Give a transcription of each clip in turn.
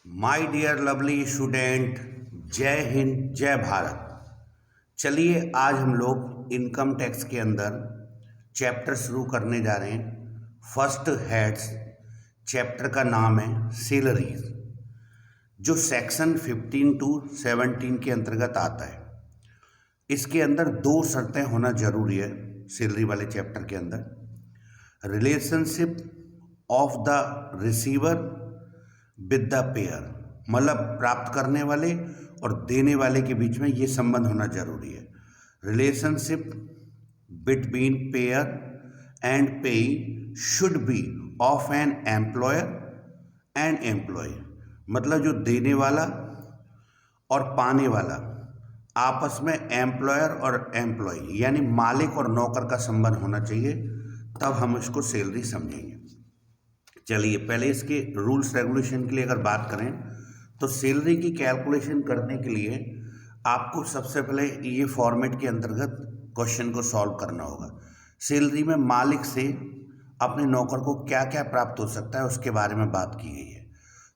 My dear lovely student, जय हिंद जय भारत। चलिए आज हम लोग इनकम टैक्स के अंदर चैप्टर शुरू करने जा रहे हैं। फर्स्ट हेड्स चैप्टर का नाम है सैलरीज, जो सेक्शन 15 टू 17 के अंतर्गत आता है। इसके अंदर दो शर्तें होना जरूरी है सैलरी वाले चैप्टर के अंदर। Relationship of the receiver with the pair, मतलब प्राप्त करने वाले और देने वाले के बीच में ये संबंध होना जरूरी है। Relationship between payer and payee should be of an employer and employee, मतलब जो देने वाला और पाने वाला आपस में एम्प्लॉयर और एम्प्लॉय यानी मालिक और नौकर का संबंध होना चाहिए, तब हम इसको सैलरी समझेंगे। चलिए पहले इसके रूल्स रेगुलेशन के लिए अगर बात करें तो सैलरी की कैलकुलेशन करने के लिए आपको सबसे पहले ये फॉर्मेट के अंतर्गत क्वेश्चन को सॉल्व करना होगा। सैलरी में मालिक से अपने नौकर को क्या क्या प्राप्त हो सकता है उसके बारे में बात की गई है।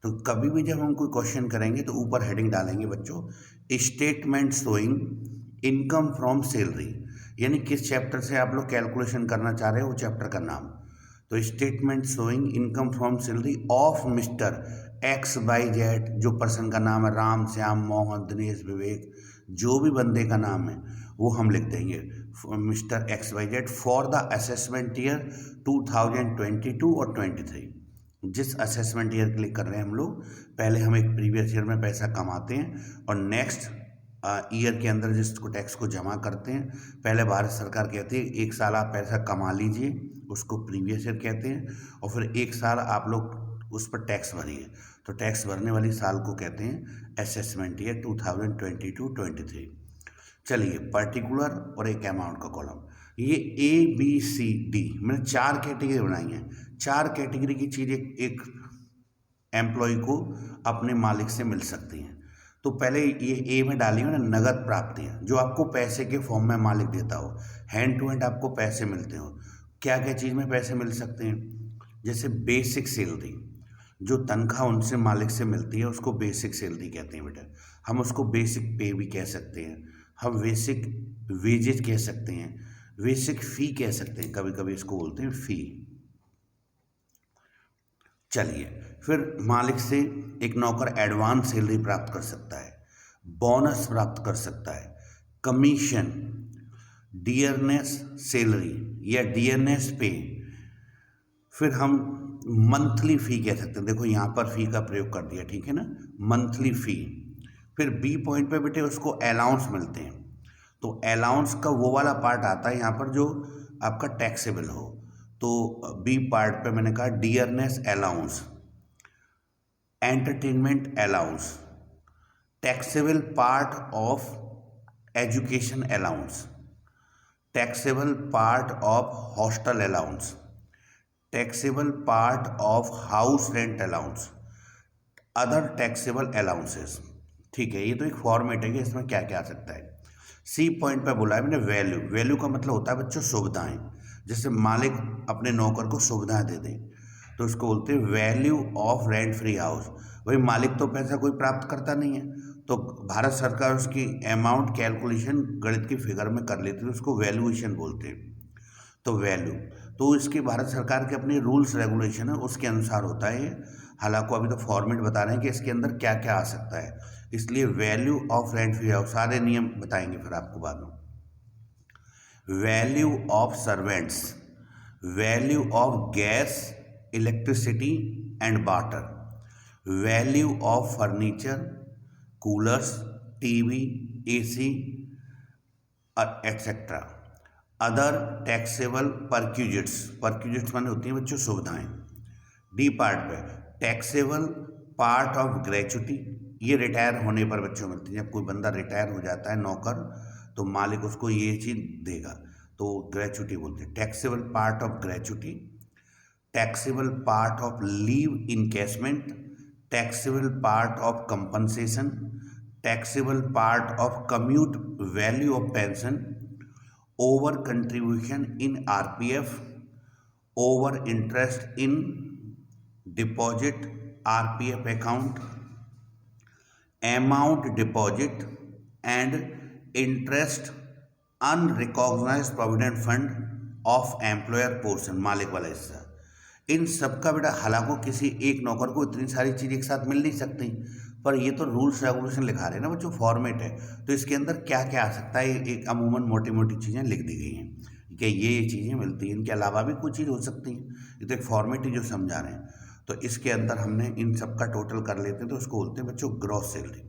तो कभी भी जब हम कोई क्वेश्चन करेंगे तो ऊपर हेडिंग डालेंगे बच्चों, statement showing income from salary, यानी किस चैप्टर से आप लोग कैलकुलेशन करना चाह रहे हो वो चैप्टर का नाम। तो statement showing income from salary of mister X Y Z, जो पर्सन का नाम है राम श्याम मोहन दिनेश विवेक, जो भी बंदे का नाम है वो हम लिख देंगे mister X Y Z for the assessment year 2022 और 23। जिस असेसमेंट ईयर के लिए कर रहे हैं हम लोग, पहले हम एक प्रीवियस ईयर में पैसा कमाते हैं और नेक्स्ट ईयर के अंदर जिसको टैक्स को जमा करते हैं। पहले भारत सरकार कहती है एक साल आप पैसा कमा लीजिए, उसको प्रीवियस ईयर कहते हैं, और फिर एक साल आप लोग उस पर टैक्स भरिए, तो टैक्स भरने वाली साल को कहते हैं असेसमेंट ईयर 2022-23। चलिए पर्टिकुलर और एक अमाउंट का कॉलम, ये ABCD मैंने 4 कैटेगरी बनाई हैं। 4 कैटेगरी की चीज़ एक एम्प्लॉय को अपने मालिक से मिल सकती हैं। तो पहले ये ए में डाली हो ना, नगद प्राप्तियाँ, जो आपको पैसे के फॉर्म में मालिक देता हो, हैंड टू हैंड आपको पैसे मिलते हो। क्या क्या चीज़ में पैसे मिल सकते हैं, जैसे बेसिक सैलरी, जो तनख्वाह उनसे मालिक से मिलती है उसको बेसिक सैलरी कहते हैं बेटा। हम उसको बेसिक पे भी कह सकते हैं, हम बेसिक वेजेज कह सकते हैं, बेसिक फ़ी कह सकते हैं, कभी कभी इसको बोलते हैं फ़ी। चलिए फिर मालिक से एक नौकर एडवांस सैलरी प्राप्त कर सकता है, बोनस प्राप्त कर सकता है, कमीशन, डियरनेस सैलरी या डियरनेस पे। फिर हम मंथली फ़ी कह सकते हैं, देखो यहाँ पर फ़ी का प्रयोग कर दिया, ठीक है ना, मंथली फ़ी। फिर बी पॉइंट पे बेटे उसको अलाउंस मिलते हैं। तो अलाउंस का वो वाला पार्ट आता है यहाँ पर जो आपका टैक्सेबल हो। तो बी पार्ट पे मैंने कहा dearness allowance, entertainment allowance, taxable part of education allowance, taxable part of hostel allowance, taxable part of house rent allowance, other taxable allowances. ठीक है, ये तो एक फॉर्मेट है कि इसमें क्या क्या आ सकता है। सी पॉइंट पे बोला है मैंने वैल्यू। वैल्यू का मतलब होता है बच्चों सुविधाएं, जैसे मालिक अपने नौकर को सुविधाएं दे दे तो उसको बोलते हैं value of rent free house. भाई मालिक तो पैसा कोई प्राप्त करता नहीं है, तो भारत सरकार उसकी अमाउंट कैलकुलेशन गणित की फिगर में कर लेती है, उसको वैल्यूएशन बोलते हैं। तो वैल्यू तो इसके भारत सरकार के अपने रूल्स रेगुलेशन है उसके अनुसार होता है ये। हालांकि अभी तो फॉर्मेट बता रहे हैं कि इसके अंदर क्या क्या आ सकता है, इसलिए value of rent free house सारे नियम बताएंगे फिर आपको बाद में। Value of servants, value of gas electricity and water, value of furniture coolers TV AC etcetera, other taxable perquisites, perquisites माने होती हैं बच्चों सुविधाएं। डी पार्ट पे टैक्सेबल पार्ट ऑफ ग्रेचुटी, ये रिटायर होने पर बच्चों मिलती है। जब कोई बंदा रिटायर हो जाता है नौकर तो मालिक उसको ये चीज़ देगा, तो ग्रेचुटी बोलते हैं। Taxable part of gratuity, taxable part of leave encashment, taxable part of compensation, taxable part of commute value of pension, over contribution in RPF, over interest in deposit RPF account, amount deposit and interest unrecognised provident fund of employer portion, मालिक वाला हिस्सा। इन सबका बेटा हालांकि किसी एक नौकर को इतनी सारी चीज़ एक साथ मिल नहीं सकती, पर ये तो रूल्स रेगुलेशन लिखा रहे हैं ना बच्चों, फॉर्मेट है, तो इसके अंदर क्या क्या आ सकता है, एक अमूमन मोटी मोटी चीज़ें लिख दी गई हैं कि ये चीज़ें मिलती हैं, इनके अलावा भी कुछ चीज़ हो सकती हैं, ये तो एक फॉर्मेट ही जो समझा रहे हैं। तो इसके अंदर हमने इन सब का टोटल कर लेते हैं, तो उसको बोलते हैं बच्चों ग्रॉस सैलरी।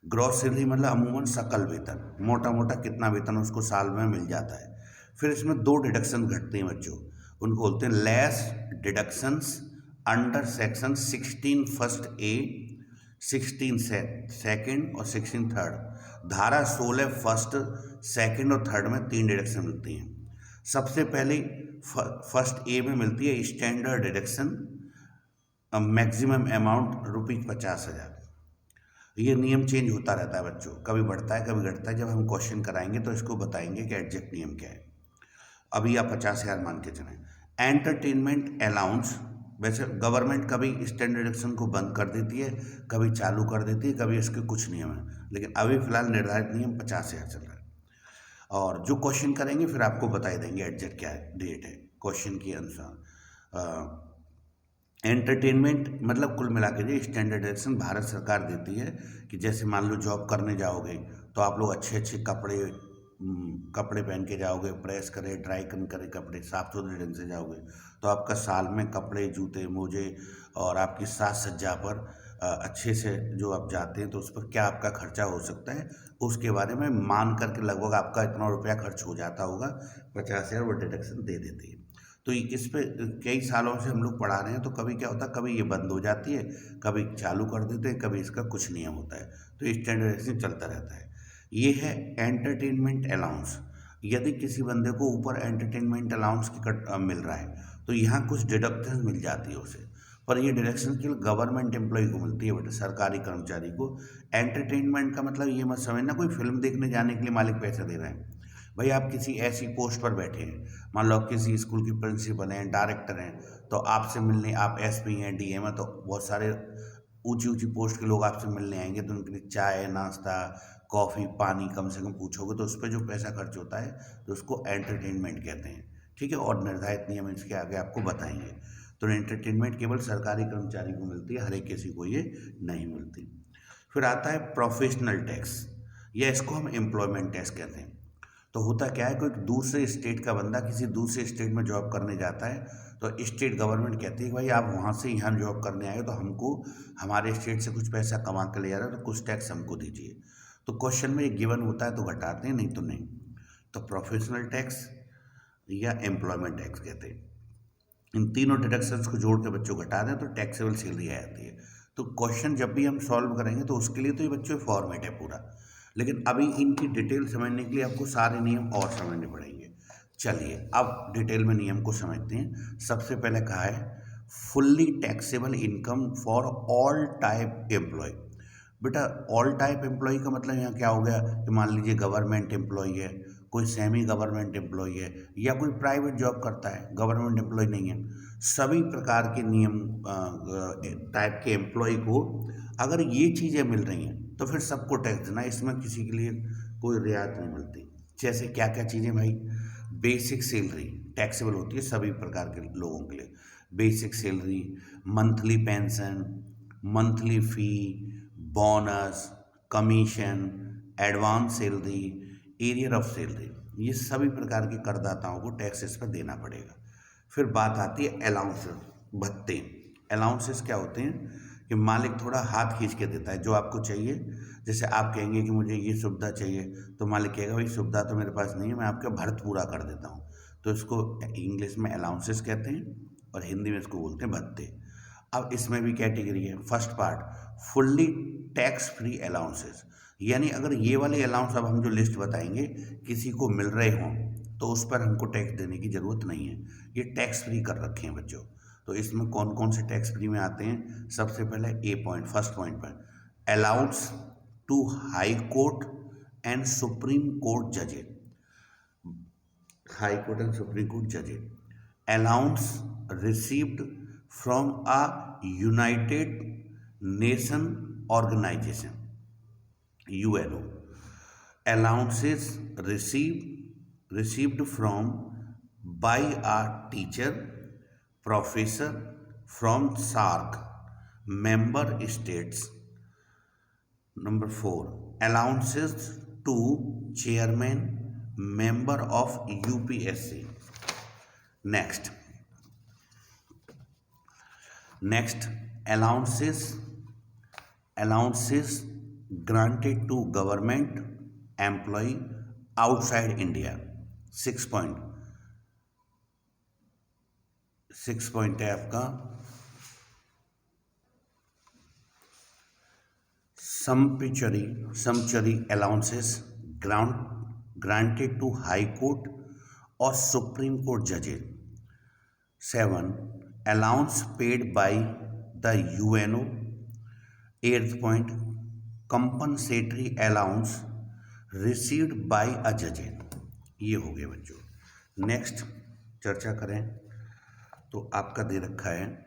ग्रॉस सैलरी मतलब अमूमन सकल वेतन, मोटा मोटा कितना वेतन उसको साल में मिल जाता है। फिर इसमें दो डिडक्शन घटते हैं बच्चों, उनको बोलते हैं less deductions under section 16 first A, 16 second और 16 थर्ड। धारा 16 फर्स्ट, सेकंड और थर्ड में तीन डिडक्शन मिलती हैं। सबसे पहले फर्स्ट ए में मिलती है स्टैंडर्ड डिडक्शन, मैक्सिमम अमाउंट ₹50,000। ये नियम चेंज होता रहता है बच्चों, कभी बढ़ता है कभी घटता है, जब हम क्वेश्चन कराएंगे तो इसको बताएंगे कि एग्जैक्ट नियम क्या है। अभी आप 50,000 मान के चलें। एंटरटेनमेंट अलाउंस, वैसे गवर्नमेंट कभी स्टैंडर्ड डिडक्शन को बंद कर देती है, कभी चालू कर देती है, कभी इसके कुछ नियम हैं, लेकिन अभी फिलहाल निर्धारित नियम 50,000 चल रहा है। और जो क्वेश्चन करेंगे फिर आपको बताई देंगे एग्जैक्ट क्या है, डेट है क्वेश्चन के अनुसार। एंटरटेनमेंट मतलब कुल मिला के जो स्टैंडर्ड डिडक्शन भारत सरकार देती है कि जैसे मान लो जॉब करने जाओगे तो आप लोग अच्छे अच्छे कपड़े पहन के जाओगे, प्रेस करे ड्राई करे कपड़े, साफ सुथरे ढंग से जाओगे, तो आपका साल में कपड़े जूते मोजे और आपकी साज सज्जा पर अच्छे से जो आप जाते हैं तो उस पर क्या आपका खर्चा हो सकता है उसके बारे में मान करके लगभग आपका इतना रुपया खर्च हो जाता होगा, 50,000 वो डिडक्शन दे देती है। तो इस पे कई सालों से हम लोग पढ़ा रहे हैं, तो कभी क्या होता है, कभी ये बंद हो जाती है, कभी चालू कर देते हैं, कभी इसका कुछ नियम होता है, तो स्टैंडर्डाइजेशन चलता रहता है। ये है एंटरटेनमेंट अलाउंस। यदि किसी बंदे को ऊपर एंटरटेनमेंट अलाउंस की मिल रहा है तो यहाँ कुछ डिडक्शन मिल जाती है उसे, पर ये डिडक्शन केवल गवर्नमेंट एम्प्लॉय को मिलती है बेटा, सरकारी कर्मचारी को। एंटरटेनमेंट का मतलब ये मत समझना कोई फिल्म देखने जाने के लिए मालिक पैसे दे रहे हैं। भाई आप किसी ऐसी पोस्ट पर बैठे हैं, मान लो आप किसी स्कूल की प्रिंसिपल हैं, डायरेक्टर हैं, तो आपसे मिलने, आप एसपी हैं, डीएम हैं, तो बहुत सारे ऊंची ऊंची पोस्ट के लोग आपसे मिलने आएंगे, तो उनके लिए चाय नाश्ता कॉफ़ी पानी कम से कम पूछोगे, तो उस पर जो पैसा खर्च होता है तो उसको एंटरटेनमेंट कहते हैं। ठीक है, और निर्धारित नियम इसके आगे आपको बताएंगे। तो एंटरटेनमेंट केवल सरकारी कर्मचारी को मिलती है, हर एक किसी को ये नहीं मिलती। फिर आता है प्रोफेशनल टैक्स, या इसको हम एम्प्लॉयमेंट टैक्स कहते हैं। तो होता क्या है, कोई दूसरे स्टेट का बंदा किसी दूसरे स्टेट में जॉब करने जाता है, तो स्टेट गवर्नमेंट कहती है कि भाई आप वहाँ से यहाँ जॉब करने आए हो, तो हमको हमारे स्टेट से कुछ पैसा कमा के ले जा रहे हो, तो कुछ टैक्स हमको दीजिए। तो क्वेश्चन में ये गिवन होता है तो घटाते हैं, नहीं तो नहीं। तो प्रोफेशनल टैक्स या एम्प्लॉयमेंट टैक्स कहते हैं। इन तीनों डिडक्शंस को जोड़ के बच्चों घटा दें तो टैक्सेबल सैलरी आ जाती है। तो क्वेश्चन जब भी हम सॉल्व करेंगे तो उसके लिए तो ये बच्चों फॉर्मेट है पूरा, लेकिन अभी इनकी डिटेल समझने के लिए आपको सारे नियम और समझने पड़ेंगे। चलिए अब डिटेल में नियम को समझते हैं। सबसे पहले कहा है fully taxable income for all type employee. बेटा ऑल टाइप एम्प्लॉय का मतलब यहाँ क्या हो गया कि मान लीजिए गवर्नमेंट एम्प्लॉय है, कोई सेमी गवर्नमेंट एम्प्लॉय है, या कोई प्राइवेट जॉब करता है, गवर्नमेंट एम्प्लॉय नहीं है। सभी प्रकार के नियम टाइप के एम्प्लॉय को अगर ये चीज़ें मिल रही हैं तो फिर सबको टैक्स देना, इसमें किसी के लिए कोई रियायत नहीं मिलती। जैसे क्या क्या चीज़ें भाई, बेसिक सैलरी टैक्सेबल होती है सभी प्रकार के लोगों के लिए। Basic salary, monthly pension, monthly fee, bonus, commission, advance salary, arrear of salary, ये सभी प्रकार के करदाताओं को टैक्स इस पर देना पड़ेगा। फिर बात आती है अलाउंसेस, भत्ते। अलाउंसेस क्या होते हैं कि मालिक थोड़ा हाथ खींच के देता है जो आपको चाहिए। जैसे आप कहेंगे कि मुझे ये सुविधा चाहिए, तो मालिक कहेगा भाई सुविधा तो मेरे पास नहीं है, मैं आपका भर्त पूरा कर देता हूँ। तो इसको इंग्लिश में अलाउंसेस कहते हैं और हिंदी में इसको बोलते हैं भत्ते। अब इसमें भी कैटेगरी है। First part fully tax free allowances, यानी अगर ये वाले अलाउंस अब हम जो लिस्ट बताएंगे किसी को मिल रहे हों तो उस पर हमको टैक्स देने की ज़रूरत नहीं है, ये टैक्स फ्री कर रखे हैं बच्चों। तो इसमें कौन कौन से टैक्स फ्री में आते हैं, सबसे पहले ए पॉइंट, फर्स्ट पॉइंट पर allowance to high court and supreme court जजेस, high court and supreme court जजेस, allowance received from a United nation organisation, UNO. Allowances received from by a teacher, professor from SAARC member states. Number 4. Allowances to chairman, member of UPSC. Next. Allowances granted to government employee outside India. 6 point है आपका sumptuary allowances granted to High Court or Supreme Court judges. 7. Allowance paid by the UNO. 8th point, compensatory allowance received by a judge. ये हो गए बच्चों। Next चर्चा करें तो आपका दे रखा है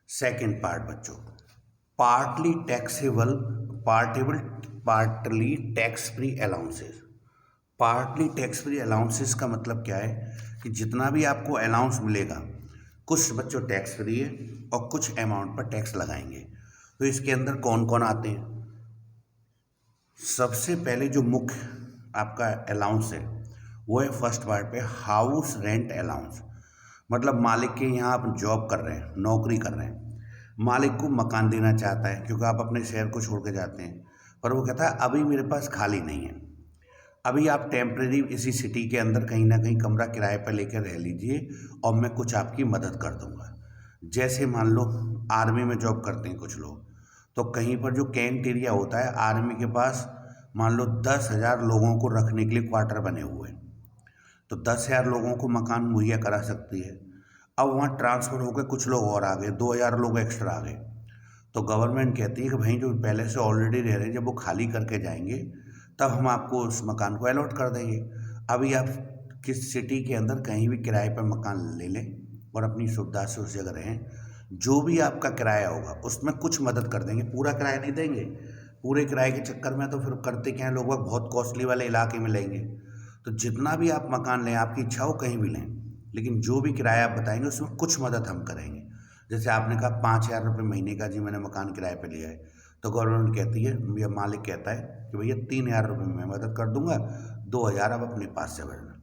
सेकेंड पार्ट बच्चों, partly tax free allowances. Partly tax free allowances का मतलब क्या है कि जितना भी आपको अलाउंस मिलेगा कुछ बच्चों टैक्स फ्री है और कुछ अमाउंट पर टैक्स लगाएंगे। तो इसके अंदर कौन कौन आते हैं? सबसे पहले जो मुख्य आपका अलाउंस है वो है फर्स्ट पार्ट पे हाउस रेंट अलाउंस। मतलब मालिक के यहाँ आप जॉब कर रहे हैं, नौकरी कर रहे हैं, मालिक को मकान देना चाहता है क्योंकि आप अपने शहर को छोड़ के जाते हैं, पर वो कहता है अभी मेरे पास खाली नहीं है, अभी आप टेम्परेरी इसी सिटी के अंदर कहीं ना कहीं कमरा किराए पर लेकर रह लीजिए और मैं कुछ आपकी मदद कर दूंगा। जैसे मान लो आर्मी में जॉब करते हैं कुछ लोग, तो कहीं पर जो कैंट एरिया होता है आर्मी के पास मान लो 10,000 लोगों को रखने के लिए क्वार्टर बने हुए हैं, तो 10,000 लोगों को मकान मुहैया करा सकती है। अब वहाँ ट्रांसफ़र होकर कुछ लोग और आ गए, 2,000 लोग एक्स्ट्रा आ गए, तो गवर्नमेंट कहती है कि भाई जो पहले से ऑलरेडी रह रहे हैं जब वो खाली करके जाएंगे तब हम आपको उस मकान को अलॉट कर देंगे। अभी आप किस सिटी के अंदर कहीं भी किराए पर मकान ले लें और अपनी सुविधा से उस जगह रहें, जो भी आपका किराया होगा उसमें कुछ मदद कर देंगे, पूरा किराया नहीं देंगे। पूरे किराए के चक्कर में तो फिर करते क्या है लोग बहुत कॉस्टली वाले इलाके में लेंगे। तो जितना भी आप मकान लें, आपकी इच्छा हो कहीं भी लें, लेकिन जो भी किराया आप बताएंगे उसमें कुछ मदद हम करेंगे। जैसे आपने कहा 5,000 रुपये महीने का जी मैंने मकान किराए पे लिया है, तो गवर्नमेंट कहती है या मालिक कहता है कि भैया 3,000 रुपये मैं मदद कर दूंगा, 2,000 आप अपने पास से भरना।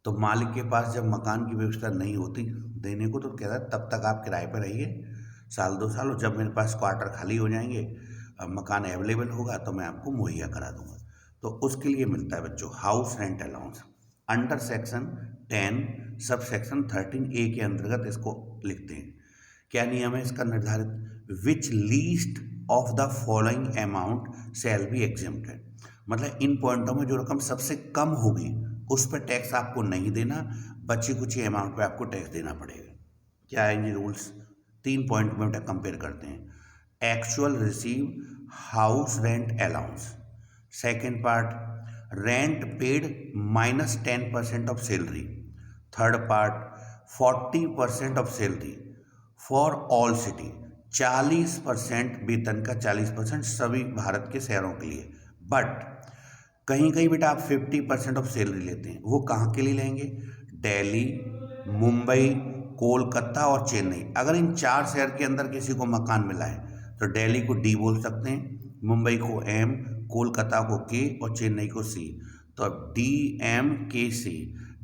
तो मालिक के पास जब मकान की व्यवस्था नहीं होती देने को तो कहता है तब तक आप किराए पर रहिए 1-2 साल, और जब मेरे पास क्वार्टर खाली हो जाएंगे, मकान अवेलेबल होगा तो मैं आपको मुहैया करा दूंगा। तो उसके लिए मिलता है बच्चों house rent allowance. Under section 10 sub section 13A के अंतर्गत इसको लिखते हैं। क्या नियम है इसका निर्धारित? Which least of the following amount shall be exempted. मतलब इन पॉइंटों में जो रकम सबसे कम होगी उस पर टैक्स आपको नहीं देना, बची कुछ अमाउंट पे आपको टैक्स देना पड़ेगा। क्या है ये रूल्स? 3 पॉइंट में कंपेयर करते हैं। Actual receive house rent allowance. Second part, rent paid -10% of salary. Third part, 40% of salary for all city. 40% वेतन का 40% सभी भारत के शहरों के लिए। बट कहीं कहीं बेटा आप 50% ऑफ सैलरी लेते हैं, वो कहाँ के लिए लेंगे? दिल्ली, मुंबई, कोलकाता और चेन्नई। अगर इन 4 शहर के अंदर किसी को मकान मिला है तो दिल्ली को D बोल सकते हैं, मुंबई को M, कोलकाता को K और चेन्नई को C। तो अब DMKC,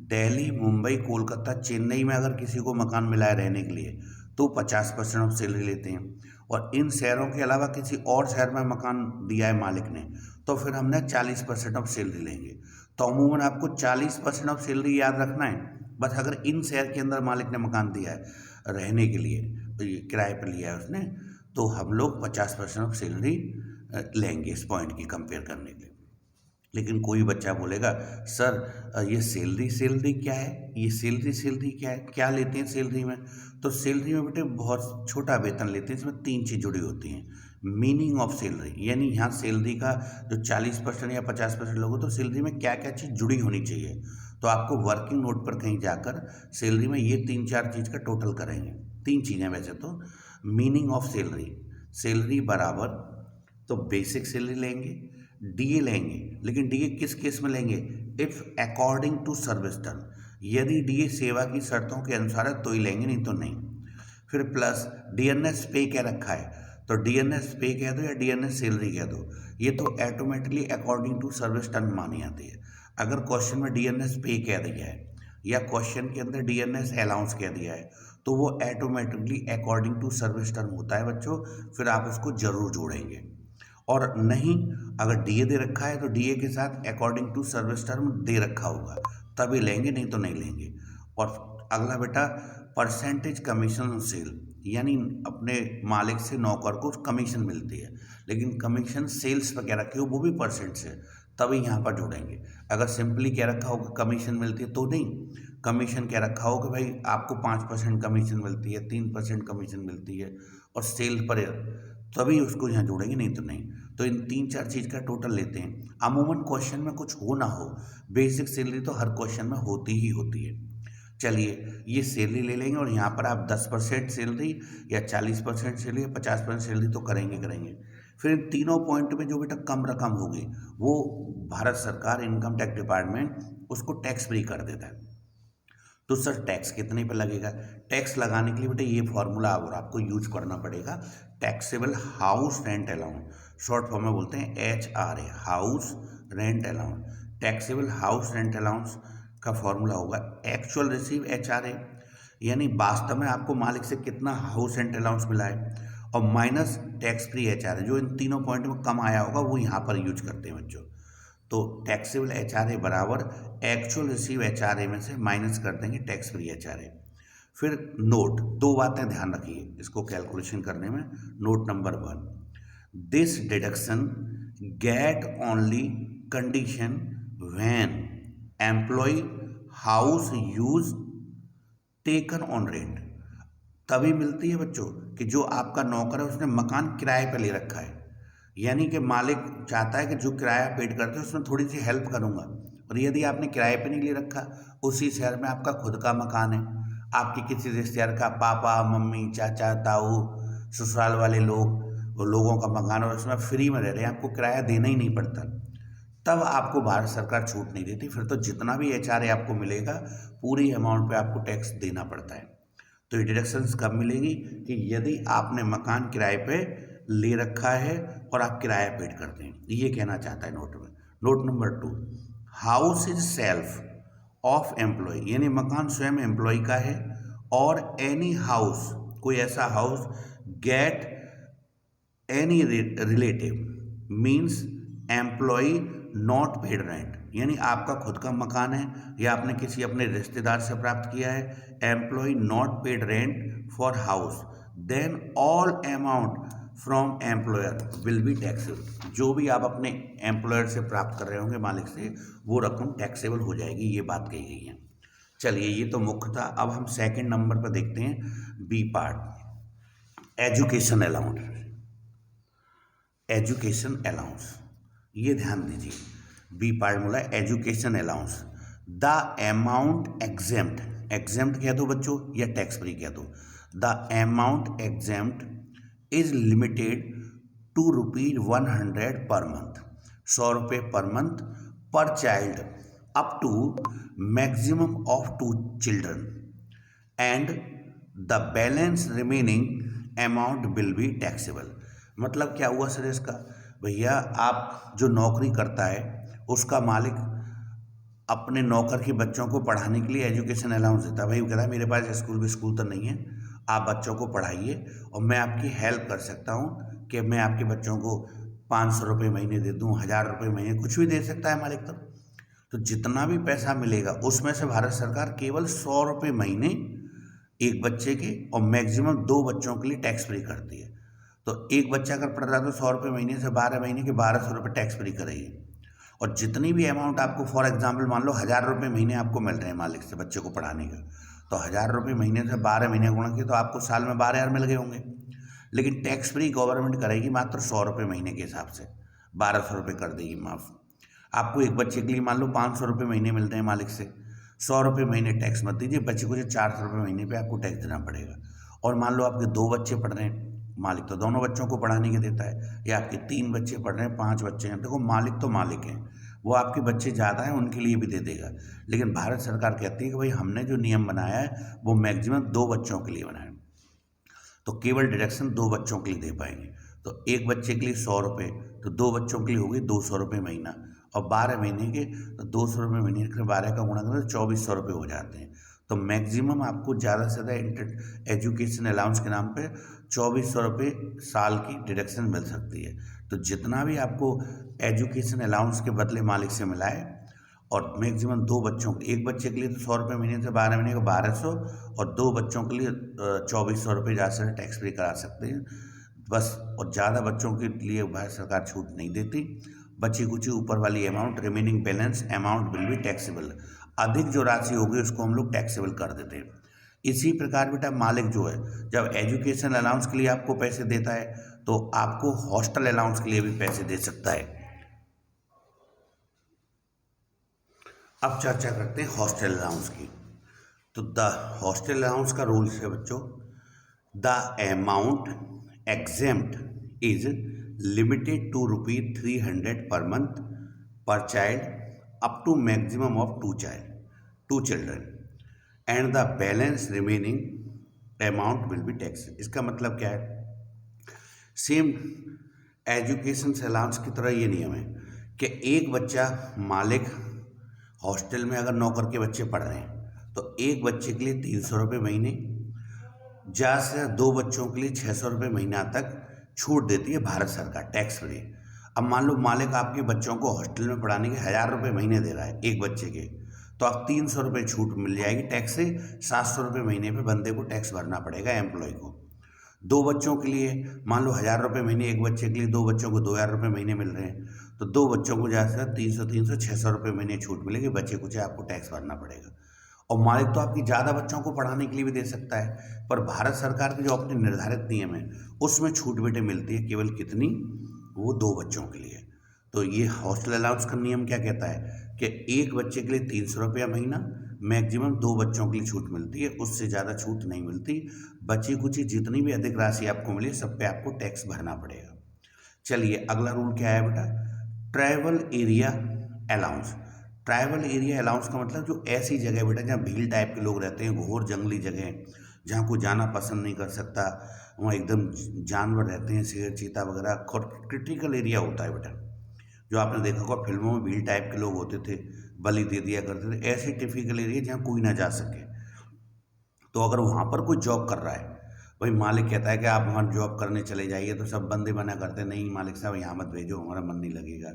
दिल्ली, मुंबई, कोलकाता, चेन्नई में अगर किसी को मकान मिला है रहने के लिए तो 50% ऑफ सैलरी लेते हैं। और इन शहरों के अलावा किसी और शहर में मकान दिया है मालिक ने तो फिर हमने 40% ऑफ सैलरी लेंगे। तो अमूमन आपको 40% ऑफ सैलरी याद रखना है। बस अगर इन शहर के अंदर मालिक ने मकान दिया है रहने के लिए, तो ये किराए पर लिया है उसने, तो हम लोग 50% ऑफ सैलरी लेंगे इस पॉइंट की कंपेयर करने के लिए। लेकिन कोई बच्चा बोलेगा सर ये सैलरी क्या है, ये सैलरी क्या है, क्या लेते हैं सैलरी में? तो सैलरी में बेटे बहुत छोटा वेतन लेते हैं, इसमें 3 चीज़ जुड़ी होती हैं। मीनिंग ऑफ सैलरी, यानी यहाँ सैलरी का जो 40% या 50% लोगों, तो सैलरी में क्या क्या चीज़ जुड़ी होनी चाहिए। तो आपको वर्किंग नोट पर कहीं जाकर सैलरी में ये 3-4 चीज़ का टोटल करेंगे। 3 चीज़ें वैसे तो। मीनिंग ऑफ सैलरी, सैलरी बराबर तो बेसिक सैलरी लेंगे, डीए लेंगे, लेकिन डीए किस केस में लेंगे? If according to service term, यदि डीए सेवा की शर्तों के अनुसार है तो ही लेंगे, नहीं तो नहीं। फिर प्लस डीएनएस पे क्या रखा है, तो डीएनएस पे कह दो या डीएनएस सैलरी कह दो, ये तो automatically according to service term मानी जाती है। अगर क्वेश्चन में डीएनएस पे कह दिया है या क्वेश्चन के अंदर डीएनएस अलाउंस कह दिया है तो वो automatically according to service term होता है बच्चों, फिर आप उसको जरूर जोड़ेंगे। और नहीं, अगर डीए दे रखा है तो डीए के साथ अकॉर्डिंग टू सर्विस टर्म दे रखा होगा तभी लेंगे, नहीं तो नहीं लेंगे। और अगला बेटा परसेंटेज कमीशन ऑन सेल, यानी अपने मालिक से नौकर को कमीशन मिलती है, लेकिन कमीशन सेल्स पर क्या रखी हो वो भी परसेंट से, तभी यहाँ पर जोड़ेंगे। अगर सिंपली क्या रखा होगा कमीशन मिलती है तो नहीं, कमीशन क्या रखा होगा भाई आपको 5% कमीशन मिलती है, 3% कमीशन मिलती है और सेल पर, तभी उसको यहाँ जोड़ेंगे, नहीं तो नहीं। तो इन 3-4 चीज़ का टोटल लेते हैं। अमूमन क्वेश्चन में कुछ हो ना हो, बेसिक सैलरी तो हर क्वेश्चन में होती ही होती है। चलिए ये सैलरी ले लेंगे और यहाँ पर आप 10% सैलरी या 40% सैलरी या 50% सैलरी तो करेंगे। फिर इन तीनों पॉइंट में जो बेटा कम रकम होगी वो भारत सरकार इनकम टैक्स डिपार्टमेंट उसको टैक्स फ्री कर देता है। तो सर टैक्स कितने पे लगेगा? टैक्स लगाने के लिए बेटा ये फॉर्मूला और आपको यूज करना पड़ेगा, taxable house rent allowance, short form में बोलते हैं HRA, house rent allowance. Taxable house rent allowance का फॉर्मूला होगा एक्चुअल रिसीव HRA, यानी वास्तव में आपको मालिक से कितना हाउस रेंट अलाउंस मिला है, और माइनस टैक्स फ्री HRA, जो इन तीनों पॉइंट में कम आया होगा वो यहाँ पर यूज करते हैं बच्चों। तो टैक्सेबल HRA बराबर एक्चुअल रिसीव HRA में से माइनस कर देंगे टैक्स फ्री HRA। फिर नोट, दो बातें ध्यान रखिए इसको कैलकुलेशन करने में। Note number 1, this deduction get only condition when employee house use taken on rent, तभी मिलती है बच्चों कि जो आपका नौकर है उसने मकान किराए पर ले रखा है, यानी कि मालिक चाहता है कि जो किराया पेड करते हैं उसमें थोड़ी सी हेल्प करूंगा। और यदि आपने किराए पे नहीं ले रखा, उसी शहर में आपका खुद का मकान है, आपके किसी रिश्तेदार का पापा मम्मी चाचा ताऊ ससुराल वाले लोग वो लोगों का मकान और उसमें फ्री में रह रहे हैं, आपको किराया देना ही नहीं पड़ता, तब आपको भारत सरकार छूट नहीं देती, फिर तो जितना भी HRA आपको मिलेगा पूरी अमाउंट पे आपको टैक्स देना पड़ता है। तो ये डिडक्शंस कब मिलेगी कि यदि आपने मकान किराए पे ले रखा है और आप किराया पेड करते हैं, ये कहना चाहता है नोट में। Note number 2, house is self of employee, यानी मकान स्वयं एम्प्लॉय का है, और एनी हाउस, कोई ऐसा house, get any relative means employee not paid rent, यानी आपका खुद का मकान है या आपने किसी अपने रिश्तेदार से प्राप्त किया है, employee not paid rent for house, then all amount from employer will be taxable, जो भी आप अपने एम्प्लॉयर से प्राप्त कर रहे होंगे मालिक से, वो रकम टैक्सेबल हो जाएगी, ये बात कही गई है। चलिए ये तो मुख्य था। अब हम सेकंड नंबर पर देखते हैं B part, education allowance. Education allowance, ये ध्यान दीजिए, बी पार्ट बोला education allowance, the amount exempt, exempt कह दो बच्चों या टैक्स फ्री कह दो, the amount exempt is limited to ₹100 per month, 100 रुपये per month per child, up to maximum of 2 children, and the balance remaining amount will be taxable. मतलब क्या हुआ सर इसका? भैया आप जो नौकरी करता है उसका मालिक अपने नौकर के बच्चों को पढ़ाने के लिए एजुकेशन अलाउंस देता है। भाई वो कहता है मेरे पास स्कूल तो नहीं है, आप बच्चों को पढ़ाइए और मैं आपकी हेल्प कर सकता हूँ कि मैं आपके बच्चों को 500 रुपये महीने दे दूँ, 1000 रुपये महीने, कुछ भी दे सकता है मालिक। तो जितना भी पैसा मिलेगा उसमें से भारत सरकार केवल 100 रुपये महीने एक बच्चे के और मैक्सिमम 2 बच्चों के लिए टैक्स फ्री करती है। तो एक बच्चा अगर पढ़ रहा है तो 100 रुपये महीने से 12 महीने के 1200 रुपये टैक्स फ्री करेगी। और जितनी भी अमाउंट आपको, फॉर एग्जांपल मान लो 1000 रुपये महीने आपको मिल रहे हैं मालिक से बच्चे को पढ़ाने का, तो 1000 रुपये महीने से 12 महीने गुणा किए तो आपको साल में 12,000 मिल गए होंगे। लेकिन टैक्स फ्री गवर्नमेंट करेगी मात्र 100 रुपये महीने के हिसाब से, 1200 रुपये कर देगी माफ़। आपको एक बच्चे के लिए मान लो 500 रुपये महीने मिल रहे हैं मालिक से, 100 रुपये महीने टैक्स मत दीजिए, बच्चे को जो 400 रुपये महीने पे आपको टैक्स देना पड़ेगा। और मान लो आपके 2 बच्चे पढ़ रहे हैं मालिक तो दोनों बच्चों को पढ़ाने के देता है, या आपके 3 बच्चे पढ़ रहे हैं, 5 बच्चे हैं, देखो मालिक तो मालिक हैं, वो आपके बच्चे ज़्यादा हैं उनके लिए भी दे देगा। लेकिन भारत सरकार कहती है कि भाई हमने जो नियम बनाया है वो मैक्सिमम 2 बच्चों के लिए बनाया है, तो केवल डिडक्शन 2 बच्चों के लिए दे पाएंगे। तो एक बच्चे के लिए 100 रुपये, तो 2 बच्चों के लिए होगी 200 रुपये महीना, और 12 महीने के तो 200 रुपये महीने के 12 का गुणा करें तो 2400 रुपये हो जाते हैं। तो मैक्सिमम आपको ज़्यादा से ज़्यादा एजुकेशन अलाउंस के नाम पे 2400 रुपये साल की डिडक्शन मिल सकती है। तो जितना भी आपको एजुकेशन अलाउंस के बदले मालिक से मिला है, और मैक्सिमम 2 बच्चों के, एक बच्चे के लिए तो 100 रुपये महीने से 12 महीने का 1200, और 2 बच्चों के लिए 2400 रुपये ज़्यादा से टैक्स फ्री करा सकते हैं बस। और ज़्यादा बच्चों के लिए भारत सरकार छूट नहीं देती। बची कुची ऊपर वाली amount, remaining balance amount will be taxable, अधिक जो राशि होगी उसको हम लोग टैक्सेबल कर देते हैं। इसी प्रकार बेटा मालिक जो है, जब एजुकेशन अलाउंस के लिए आपको पैसे देता है तो आपको हॉस्टल अलाउंस के लिए भी पैसे दे सकता है। अब चर्चा करते हैं हॉस्टल अलाउंस की। तो द हॉस्टल अलाउंस का रूल्स है बच्चों, the amount exempt is limited to ₹300 per month per child up to maximum of 2 children and the balance remaining amount will be tax. इसका मतलब क्या है, सेम एजुकेशन अलाउंस की तरह ये नियम है कि एक बच्चा मालिक हॉस्टल में अगर 9 के बच्चे पढ़ रहे हैं तो एक बच्चे के लिए 300 रुपये महीने, ज़्यादा से 2 बच्चों के लिए 600 रुपये महीना तक छूट देती है भारत सरकार टैक्स फ्री। अब मान लो मालिक आपके बच्चों को हॉस्टल में पढ़ाने के 1000 रुपये महीने दे रहा है एक बच्चे के, तो आप 300 रुपये छूट मिल जाएगी टैक्स से। 700 रुपये महीने पे बंदे को टैक्स भरना पड़ेगा एम्प्लॉय को। 2 बच्चों के लिए मान लो 1000 रुपये महीने, एक बच्चे के लिए 2 बच्चों को 2000 रुपये महीने मिल रहे हैं, तो 2 बच्चों को ज़्यादा से ज़्यादा 300 600 रुपये महीने छूट मिलेगी, बच्चे कुछ आपको टैक्स भरना पड़ेगा। और मालिक तो आपकी ज़्यादा बच्चों को पढ़ाने के लिए भी दे सकता है, पर भारत सरकार के जो अपने निर्धारित नियम है उसमें छूट बेटे मिलती है केवल कितनी, वो 2 बच्चों के लिए। तो ये हॉस्टल अलाउंस का नियम क्या कहता है कि एक बच्चे के लिए 300 रुपया महीना, मैक्सिमम 2 बच्चों के लिए छूट मिलती है, उससे ज़्यादा छूट नहीं मिलती। बची कुची जितनी भी अधिक राशि आपको मिली सब पे आपको टैक्स भरना पड़ेगा। चलिए अगला रूल क्या है बेटा, travel area allowance. Tribal area allowance का मतलब जो ऐसी जगह बेटा जहाँ भीड़ टाइप के लोग रहते हैं, घोर जंगली जगह जहाँ कोई जाना पसंद नहीं कर सकता, वहाँ एकदम जानवर रहते हैं, शेर चीता वगैरह, क्रिटिकल एरिया होता है बेटा। जो आपने देखा होगा फिल्मों में भीड़ टाइप के लोग होते थे, बलि दे दिया करते थे, ऐसे टिपिकल एरिया जहाँ कोई ना जा सके। तो अगर वहाँ पर कोई जॉब कर रहा है, भाई मालिक कहता है कि आप वहाँ जॉब करने चले जाइए, तो सब बंदे मना करते हैं, नहीं मालिक साहब यहाँ मत भेजो, हमारा मन नहीं लगेगा।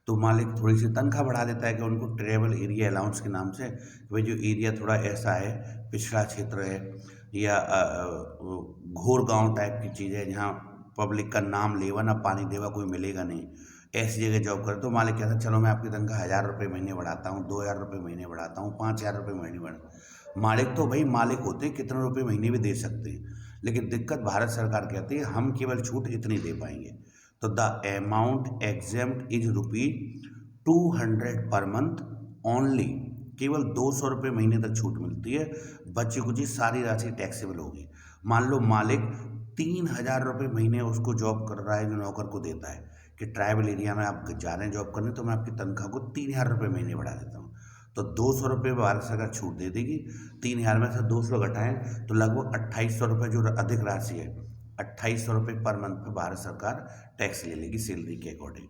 तो मालिक थोड़ी सी तनख्वाह बढ़ा देता है कि उनको ट्रेवल एरिया अलाउंस के नाम से, भाई जो एरिया थोड़ा ऐसा है, पिछड़ा क्षेत्र है, या घोर गांव टाइप की चीज़ है जहाँ पब्लिक का नाम लेवा ना पानी देवा कोई मिलेगा नहीं, ऐसी जगह जॉब करे, तो मालिक कहता है चलो मैं आपकी तनख्वाह 1000 रुपये महीने बढ़ाता हूँ, 2000 रुपये महीने बढ़ाता हूँ, 5000 रुपये महीने बढ़ा। मालिक तो भाई मालिक होते हैं, कितने रुपये महीने भी दे सकते हैं, लेकिन दिक्कत भारत सरकार कहती है हम केवल छूट इतनी दे पाएंगे। तो the amount exempt is ₹200 per month only, केवल 200 रुपये महीने तक छूट मिलती है, बच्ची कुछ सारी राशि टैक्सेबल होगी। मान लो मालिक 3000 रुपये महीने उसको जॉब कर रहा है, जो नौकर को देता है कि ट्राइबल एरिया में आप जा रहे हैं जॉब करने, तो मैं आपकी तनख्वाह को 3000 रुपये महीने बढ़ा देता हूँ, तो 200 रुपये भारत सरकार छूट दे देगी। 3000 में से 200 घटाएं तो लगभग 2800 रुपये जो अधिक राशि है, 2800 रुपये पर मंथ पर भारत सरकार टैक्स ले लेगी सैलरी के according.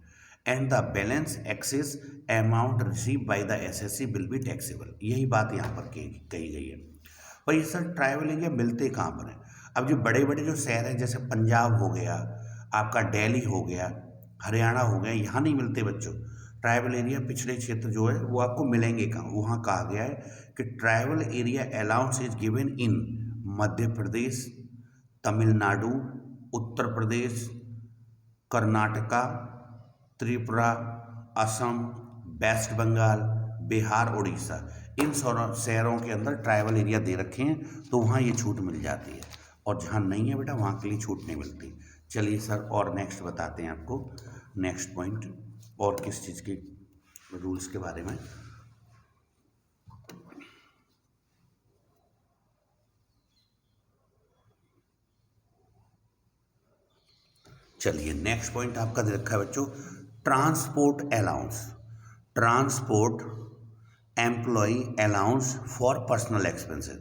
And the balance excess amount receive by the assessee will be taxable. यही बात यहाँ पर कही गई है। और ये सर ट्राइबल एरिया मिलते कहाँ पर हैं? अब जो बड़े बड़े जो शहर हैं, जैसे पंजाब हो गया, आपका दिल्ली हो गया, हरियाणा हो गया, यहाँ नहीं मिलते बच्चों। ट्राइबल एरिया पिछड़े क्षेत्र जो है वो आपको मिलेंगे कहाँ? वहाँ कहा गया है कि tribal area allowance is given in Madhya Pradesh, Tamil Nadu, Uttar Pradesh, Karnataka, Tripura, Assam, West Bengal, Bihar, Orissa, इन शहरों के अंदर ट्राइबल एरिया दे रखे हैं, तो वहाँ ये छूट मिल जाती है, और जहाँ नहीं है बेटा वहाँ के लिए छूट नहीं मिलती। चलिए सर और नेक्स्ट बताते हैं आपको, नेक्स्ट पॉइंट और किस चीज़ के रूल्स के बारे में। चलिए नेक्स्ट पॉइंट आपका दे रखा है बच्चों, transport allowance. Transport employee allowance for personal expenses.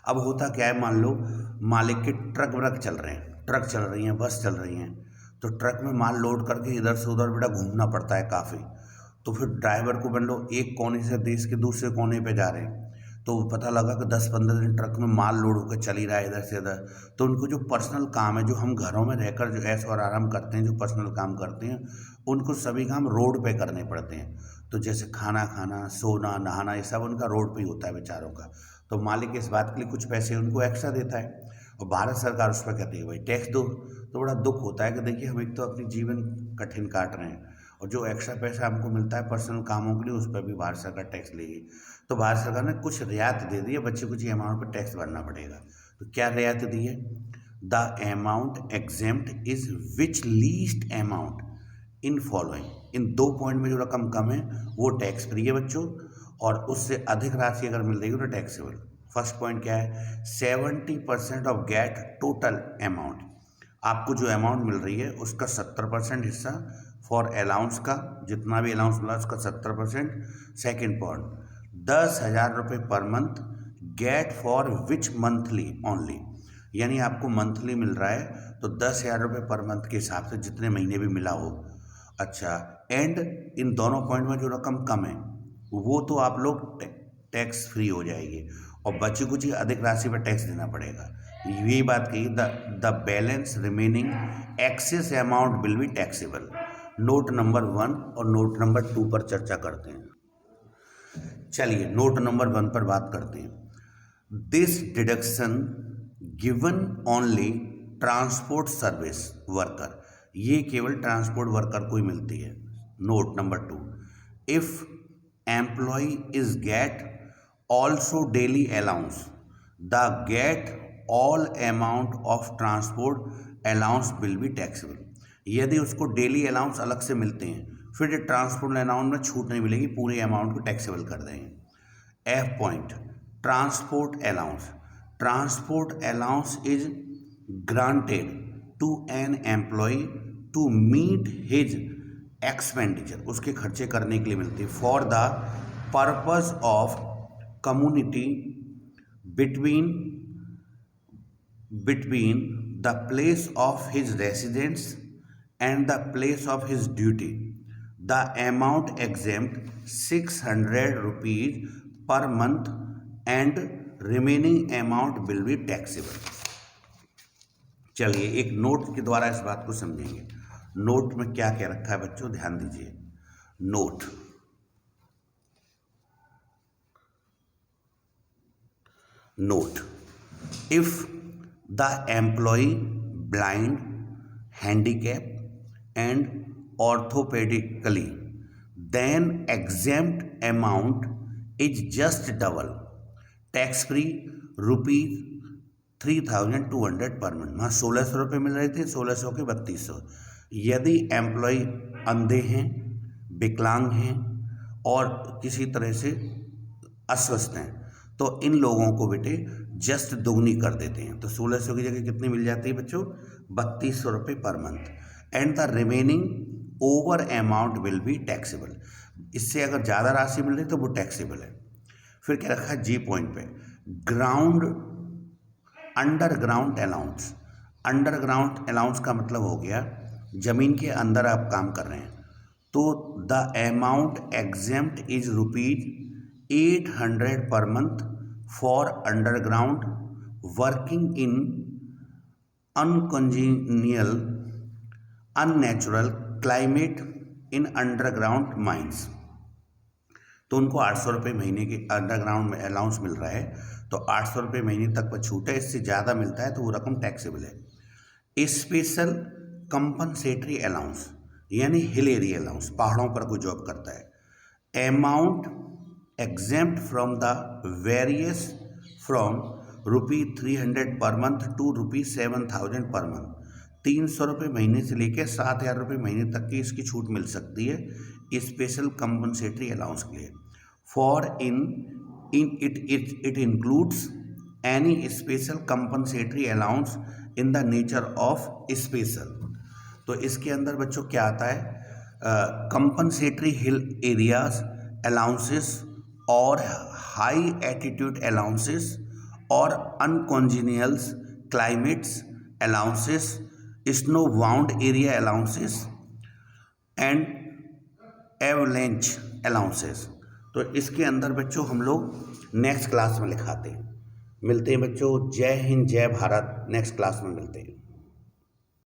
अब होता क्या है, मान लो मालिक के ट्रक व्रक चल रहे हैं, ट्रक चल रही हैं, बस चल रही हैं, तो ट्रक में माल लोड करके इधर से उधर बेटा घूमना पड़ता है काफ़ी। तो फिर ड्राइवर को मान लो एक कोने से देश के दूसरे कोने पे जा रहे हैं, तो पता लगा कि 10-15 दिन ट्रक में माल लोड होकर चल ही रहा है इधर से इधर, तो उनको जो पर्सनल काम है, जो हम घरों में रहकर जो ऐश और आराम करते हैं, जो पर्सनल काम करते हैं, उनको सभी काम रोड पे करने पड़ते हैं। तो जैसे खाना खाना, सोना, नहाना, ये सब उनका रोड पे ही होता है बेचारों का। तो मालिक इस बात के लिए कुछ पैसे उनको एक्स्ट्रा देता है, और भारत सरकार उस पर कहती है भाई टैक्स दो। तो बड़ा दुख होता है कि देखिए हम एक तो अपनी जीवन कठिन काट रहे हैं, और जो एक्स्ट्रा पैसा हमको मिलता है पर्सनल कामों के लिए, उस पर भी भारत सरकार टैक्स लेगी। तो भारत सरकार ने कुछ रियायत दे दी है, बच्चे कुछ अमाउंट पर टैक्स भरना पड़ेगा। तो क्या रियायत दी है? The amount exempt is which least amount in following. In 2 point में जो रकम कम है वो टैक्स फ्री है बच्चों, और उससे अधिक राशि अगर मिल रही है तो टैक्सेबल। फर्स्ट पॉइंट क्या है? 70% ऑफ गेट टोटल अमाउंट। आपको जो अमाउंट मिल रही है उसका 70% हिस्सा फॉर अलाउंस का, जितना भी अलाउंस मिला उसका 70%। सेकेंड पॉइंट, 10,000 रुपये per month, get for which monthly only. यानी आपको मंथली मिल रहा है तो 10,000 रुपये पर मंथ के हिसाब से जितने महीने भी मिला हो। अच्छा, एंड इन दोनों पॉइंट में जो रकम कम है वो तो आप लोग टैक्स फ्री हो जाएगी, और बची कुछ अधिक राशि पर टैक्स देना पड़ेगा। यही बात कही, the balance remaining excess amount will be taxable. Note number 1 और नोट नंबर 2 पर चर्चा करते हैं। चलिए नोट नंबर 1 पर बात करते हैं। This deduction given only transport service worker. ये केवल ट्रांसपोर्ट वर्कर को ही मिलती है। Note number 2, if employee is get also daily allowance, the get all amount of transport allowance will be taxable. यदि उसको डेली अलाउंस अलग से मिलते हैं, फिर ये ट्रांसपोर्ट अलाउंस में छूट नहीं मिलेगी, पूरे अमाउंट को टैक्सेबल कर देंगे। F point, transport allowance. Transport allowance is granted to an employee to meet his expenditure. उसके खर्चे करने के लिए मिलती है, for the purpose of community between the place of his residence and the place of his duty. The amount exempt 600 rupees per month and remaining amount will be taxable. चलिए एक note के द्वारा इस बात को समझेंगे। नोट में क्या क्या रखा है बच्चों, ध्यान दीजिए। Note, if the employee blind, handicapped and orthopedically, then exempt amount is just double, tax free rupees 3,200 per month. वहाँ 1,600 रुपये मिल रहे थे, 1,600 के 3,200। यदि एम्प्लॉय अंधे हैं, विकलांग हैं और किसी तरह से अस्वस्थ हैं, तो इन लोगों को बेटे जस्ट दोगुनी कर देते हैं। तो 1,600 की जगह कितनी मिल जाती है बच्चों? 3,200 रुपये per month. And the remaining over amount will be taxable. इससे अगर ज़्यादा राशि मिल रही तो वो टैक्सेबल है। फिर क्या रखा है जी पॉइंट पे, अंडरग्राउंड अलाउंस। अंडरग्राउंड अलाउंस का मतलब हो गया जमीन के अंदर आप काम कर रहे हैं, तो the amount exempt is ₹800 per month for underground working in uncongenial unnatural climate in underground mines. तो उनको 800 रुपये महीने के अंडरग्राउंड में अलाउंस मिल रहा है, तो 800 रुपये महीने तक पर छूट है। इससे ज़्यादा मिलता है तो वो रकम टैक्सेबल है। स्पेशल कंपनसेटरी अलाउंस यानी हिल एरिया अलाउंस, पहाड़ों पर कोई जॉब करता है। Amount exempt from the various from ₹300 per month to ₹7,000 per month. 300 रुपये महीने से लेकर 7,000 रुपये महीने तक की इसकी छूट मिल सकती है स्पेशल कंपनसेटरी अलाउंस के लिए। For it includes any special compensatory allowance in the nature of special। तो इसके अंदर बच्चों क्या आता है, कंपनसेटरी हिल एरियाज अलाउंसेस और हाई एटीट्यूड अलाउंसेस और uncongenials climates allowances, snow bound area allowances and avalanche allowances. तो इसके अंदर बच्चों हम लोग नेक्स्ट क्लास में लिखाते हैं। मिलते हैं बच्चों, जय हिंद जय भारत, नेक्स्ट क्लास में मिलते हैं।